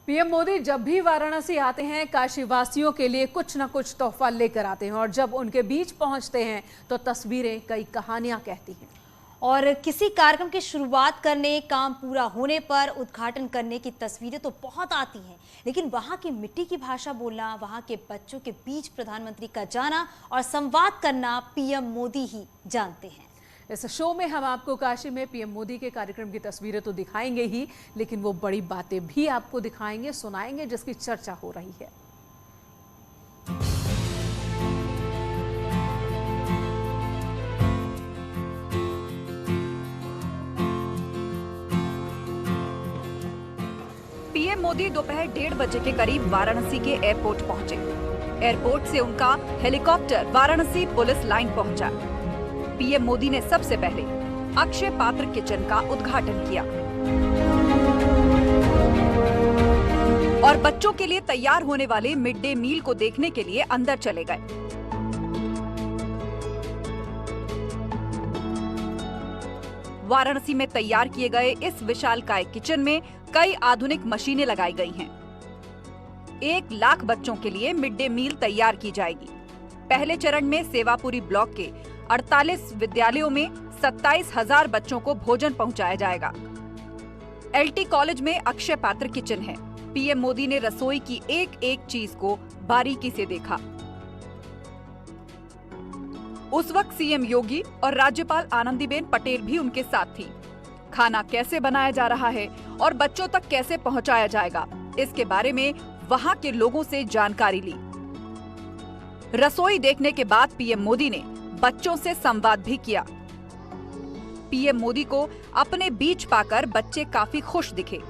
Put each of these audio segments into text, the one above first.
PM Modi जब भी वाराणसी आते हैं काशीवासियों के लिए कुछ न कुछ तोहफा लेकर आते हैं और जब उनके बीच पहुंचते हैं तो तस्वीरें कई कहानियां कहती हैं। और किसी कार्यक्रम की शुरुआत करने, काम पूरा होने पर उद्घाटन करने की तस्वीरें तो बहुत आती हैं, लेकिन वहां की मिट्टी की भाषा बोलना, वहां के बच्चों के बीच प्रधानमंत्री का जाना और संवाद करना पीएम मोदी ही जानते हैं। इस शो में हम आपको काशी में पीएम मोदी के कार्यक्रम की तस्वीरें तो दिखाएंगे ही, लेकिन वो बड़ी बातें भी आपको दिखाएंगे, सुनाएंगे, जिसकी चर्चा हो रही है। पीएम मोदी दोपहर 1:30 बजे के करीब वाराणसी के एयरपोर्ट पहुंचे। एयरपोर्ट से उनका हेलीकॉप्टर वाराणसी पुलिस लाइन पहुंचा। पीएम मोदी ने सबसे पहले अक्षय पात्र किचन का उद्घाटन किया और बच्चों के लिए तैयार होने वाले मिड डे मील को देखने के लिए अंदर चले गए। वाराणसी में तैयार किए गए इस विशालकाय किचन में कई आधुनिक मशीनें लगाई गई हैं। 1 लाख बच्चों के लिए मिड डे मील तैयार की जाएगी। पहले चरण में सेवापुरी ब्लॉक के 48 विद्यालयों में 27,000 बच्चों को भोजन पहुंचाया जाएगा। एलटी कॉलेज में अक्षय पात्र किचन है। पीएम मोदी ने रसोई की एक एक चीज को बारीकी से देखा। उस वक्त सीएम योगी और राज्यपाल आनंदीबेन पटेल भी उनके साथ थी। खाना कैसे बनाया जा रहा है और बच्चों तक कैसे पहुंचाया जाएगा, इसके बारे में वहां के लोगों से जानकारी ली। रसोई देखने के बाद पीएम मोदी ने बच्चों से संवाद भी किया। पीएम मोदी को अपने बीच पाकर बच्चे काफी खुश दिखे।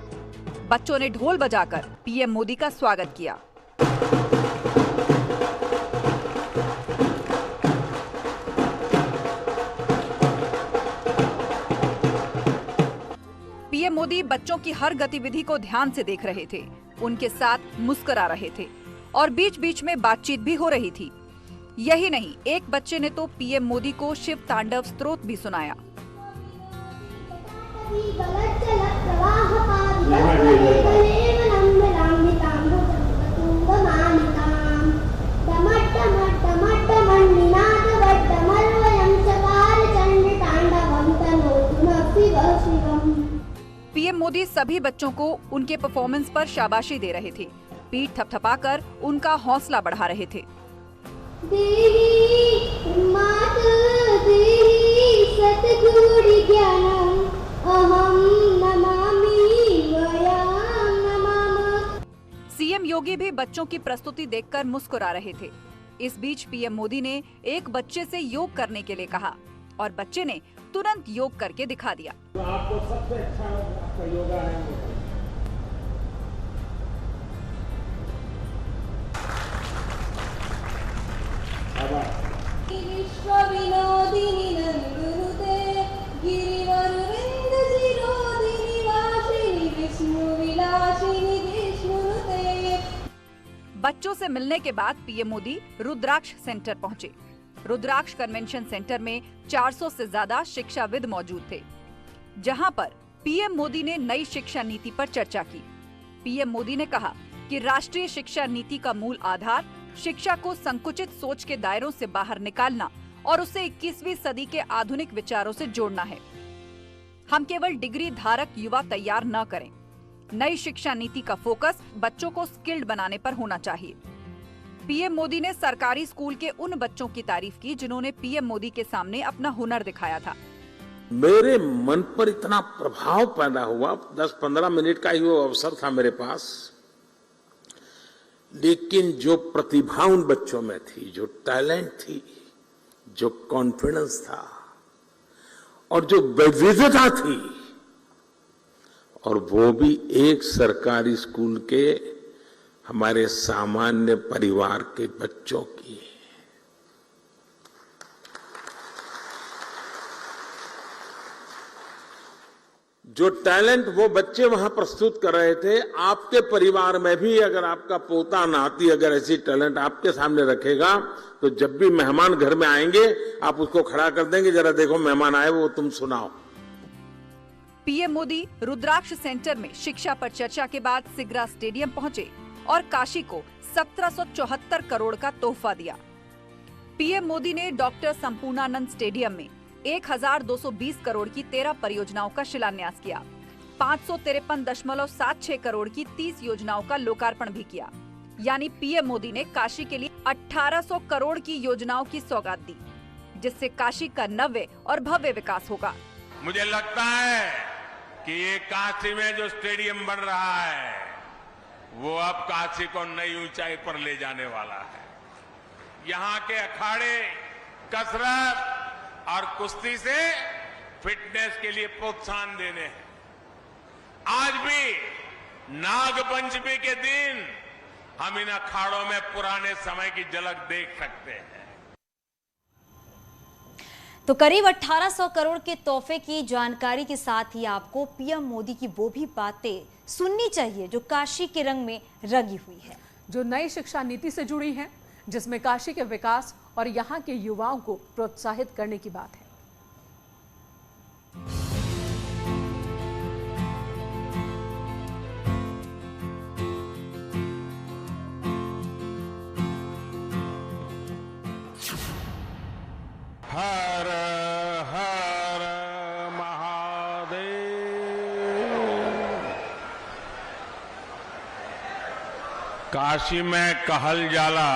बच्चों ने ढोल बजाकर पीएम मोदी का स्वागत किया। पीएम मोदी बच्चों की हर गतिविधि को ध्यान से देख रहे थे, उनके साथ मुस्कुरा रहे थे और बीच बीच में बातचीत भी हो रही थी। यही नहीं, एक बच्चे ने तो पीएम मोदी को शिव तांडव स्तोत्र भी सुनाया। पीएम मोदी सभी बच्चों को उनके परफॉर्मेंस पर शाबाशी दे रहे थे। पीठ थपथपाकर उनका हौसला बढ़ा रहे थे। सीएम योगी भी बच्चों की प्रस्तुति देखकर मुस्कुरा रहे थे। इस बीच पीएम मोदी ने एक बच्चे से योग करने के लिए कहा और बच्चे ने तुरंत योग करके दिखा दिया। तो आपको सबसे अच्छा आपका योगा है। बच्चों से मिलने के बाद पीएम मोदी रुद्राक्ष सेंटर पहुंचे। रुद्राक्ष कन्वेंशन सेंटर में 400 से ज्यादा शिक्षाविद मौजूद थे, जहां पर पीएम मोदी ने नई शिक्षा नीति पर चर्चा की। पीएम मोदी ने कहा कि राष्ट्रीय शिक्षा नीति का मूल आधार शिक्षा को संकुचित सोच के दायरों से बाहर निकालना और उसे 21वीं सदी के आधुनिक विचारों से जोड़ना है। हम केवल डिग्री धारक युवा तैयार न करें। नई शिक्षा नीति का फोकस बच्चों को स्किल्ड बनाने पर होना चाहिए। पीएम मोदी ने सरकारी स्कूल के उन बच्चों की तारीफ की जिन्होंने पीएम मोदी के सामने अपना हुनर दिखाया था। मेरे मन पर इतना प्रभाव पैदा हुआ, 10-15 मिनट का ही वो अवसर था मेरे पास, लेकिन जो प्रतिभा उन बच्चों में थी, जो टैलेंट थी, जो कॉन्फिडेंस था और जो विविधता थी, और वो भी एक सरकारी स्कूल के हमारे सामान्य परिवार के बच्चों की। जो टैलेंट वो बच्चे वहां प्रस्तुत कर रहे थे, आपके परिवार में भी अगर आपका पोता नाती अगर ऐसी टैलेंट आपके सामने रखेगा तो जब भी मेहमान घर में आएंगे आप उसको खड़ा कर देंगे, जरा देखो मेहमान आए वो तुम सुनाओ। पीएम मोदी रुद्राक्ष सेंटर में शिक्षा पर चर्चा के बाद सिगरा स्टेडियम पहुंचे और काशी को 1774 करोड़ का तोहफा दिया। पीएम मोदी ने डॉक्टर संपूर्णानंद स्टेडियम में 1220 करोड़ की 13 परियोजनाओं का शिलान्यास किया। 553.76 करोड़ की 30 योजनाओं का लोकार्पण भी किया। यानी पीएम मोदी ने काशी के लिए 1800 करोड़ की योजनाओं की सौगात दी, जिससे काशी का नव्य और भव्य विकास होगा। मुझे लगता है कि ये काशी में जो स्टेडियम बन रहा है वो अब काशी को नई ऊंचाई पर ले जाने वाला है। यहाँ के अखाड़े कसरत और कुश्ती से फिटनेस के लिए प्रोत्साहन देने हैं। आज भी नागपंचमी के दिन हम इन अखाड़ों में पुराने समय की झलक देख सकते हैं। तो करीब 1800 करोड़ के तोहफे की जानकारी के साथ ही आपको पीएम मोदी की वो भी बातें सुननी चाहिए जो काशी के रंग में रंगी हुई है, जो नई शिक्षा नीति से जुड़ी है, जिसमें काशी के विकास और यहाँ के युवाओं को प्रोत्साहित करने की बात है। हर हर महादेव। काशी में कहल जाला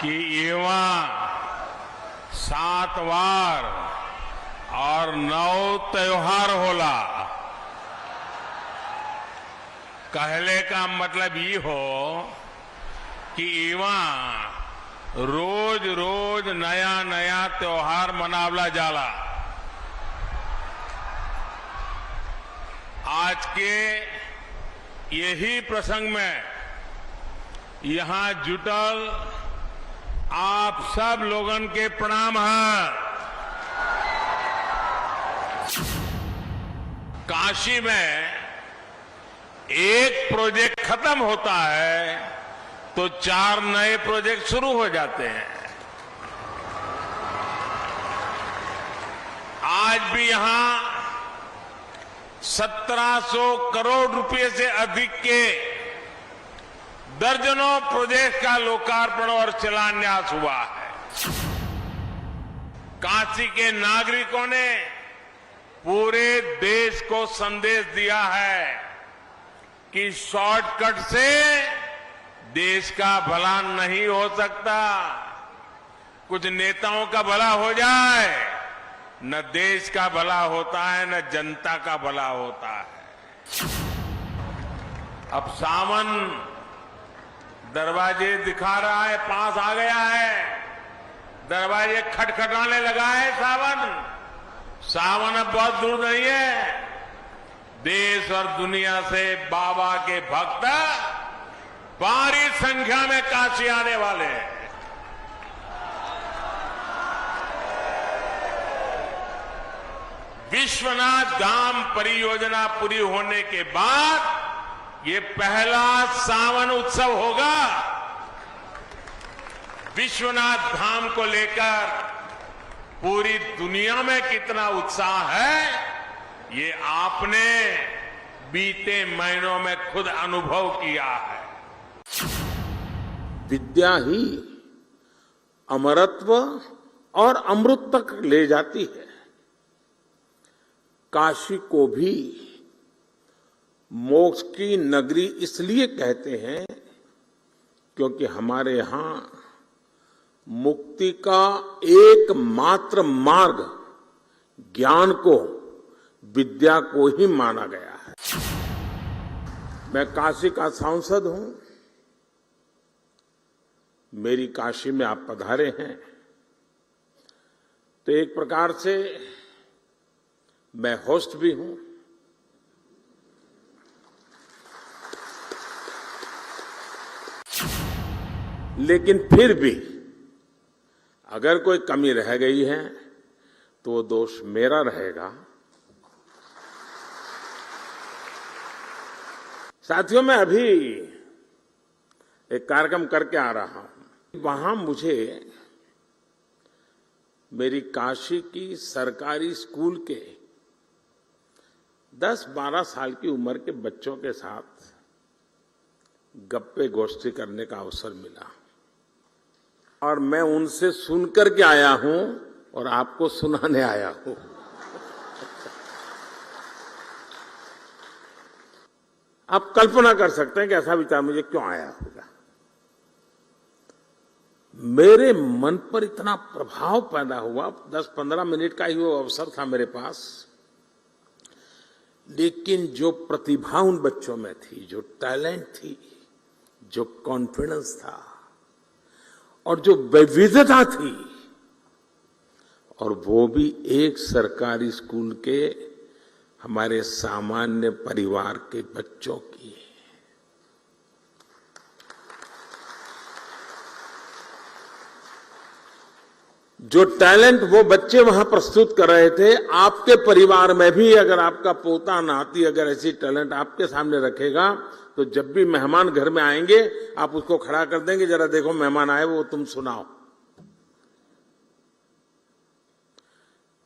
कि एवा 7 वार और 9 त्योहार होला। कहले का मतलब ये हो कि एवा रोज रोज नया नया त्योहार मनावला जाला। आज के यही प्रसंग में यहां जुटल आप सब लोगन के प्रणाम है। काशी में एक प्रोजेक्ट खत्म होता है तो 4 नए प्रोजेक्ट शुरू हो जाते हैं। आज भी यहां 1700 करोड़ रुपए से अधिक के दर्जनों प्रोजेक्ट का लोकार्पण और शिलान्यास हुआ है। काशी के नागरिकों ने पूरे देश को संदेश दिया है कि शॉर्टकट से देश का भला नहीं हो सकता। कुछ नेताओं का भला हो जाए, न देश का भला होता है न जनता का भला होता है। अब सावन दरवाजे दिखा रहा है, पास आ गया है, दरवाजे खटखटाने लगा है। सावन अब बहुत दूर नहीं है। देश और दुनिया से बाबा के भक्त भारी संख्या में काशी आने वाले हैं। विश्वनाथ धाम परियोजना पूरी होने के बाद ये पहला सावन उत्सव होगा। विश्वनाथ धाम को लेकर पूरी दुनिया में कितना उत्साह है, ये आपने बीते महीनों में खुद अनुभव किया है। विद्या ही अमरत्व और अमृत तक ले जाती है। काशी को भी मोक्ष की नगरी इसलिए कहते हैं क्योंकि हमारे यहां मुक्ति का एकमात्र मार्ग ज्ञान को, विद्या को ही माना गया है। मैं काशी का सांसद हूं। मेरी काशी में आप पधारे हैं तो एक प्रकार से मैं होस्ट भी हूं। लेकिन फिर भी अगर कोई कमी रह गई है तो वो दोष मेरा रहेगा। साथियों, मैं अभी एक कार्यक्रम करके आ रहा हूं। वहां मुझे मेरी काशी की सरकारी स्कूल के 10-12 साल की उम्र के बच्चों के साथ गप्पे गोष्ठी करने का अवसर मिला और मैं उनसे सुनकर के आया हूं और आपको सुनाने आया हूं। आप कल्पना कर सकते हैं कि ऐसा विचार मुझे क्यों आया होगा। मेरे मन पर इतना प्रभाव पैदा हुआ, 10-15 मिनट का ही वो अवसर था मेरे पास, लेकिन जो प्रतिभा उन बच्चों में थी, जो टैलेंट थी, जो कॉन्फिडेंस था और जो विविधता थी, और वो भी एक सरकारी स्कूल के हमारे सामान्य परिवार के बच्चों की। जो टैलेंट वो बच्चे वहां प्रस्तुत कर रहे थे, आपके परिवार में भी अगर आपका पोता नाती अगर ऐसी टैलेंट आपके सामने रखेगा तो जब भी मेहमान घर में आएंगे आप उसको खड़ा कर देंगे, जरा देखो मेहमान आए वो तुम सुनाओ।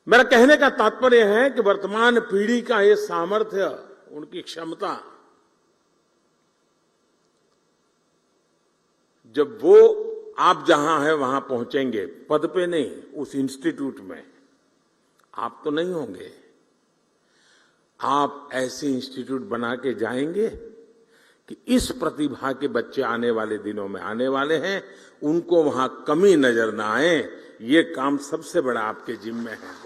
मेरा कहने का तात्पर्य है कि वर्तमान पीढ़ी का ये सामर्थ्य, उनकी क्षमता, जब वो आप जहां है वहां पहुंचेंगे, पद पे नहीं, उस इंस्टीट्यूट में, आप तो नहीं होंगे, आप ऐसे इंस्टीट्यूट बना के जाएंगे कि इस प्रतिभा के बच्चे आने वाले दिनों में आने वाले हैं, उनको वहां कमी नजर ना आए। ये काम सबसे बड़ा आपके जिम्मे है।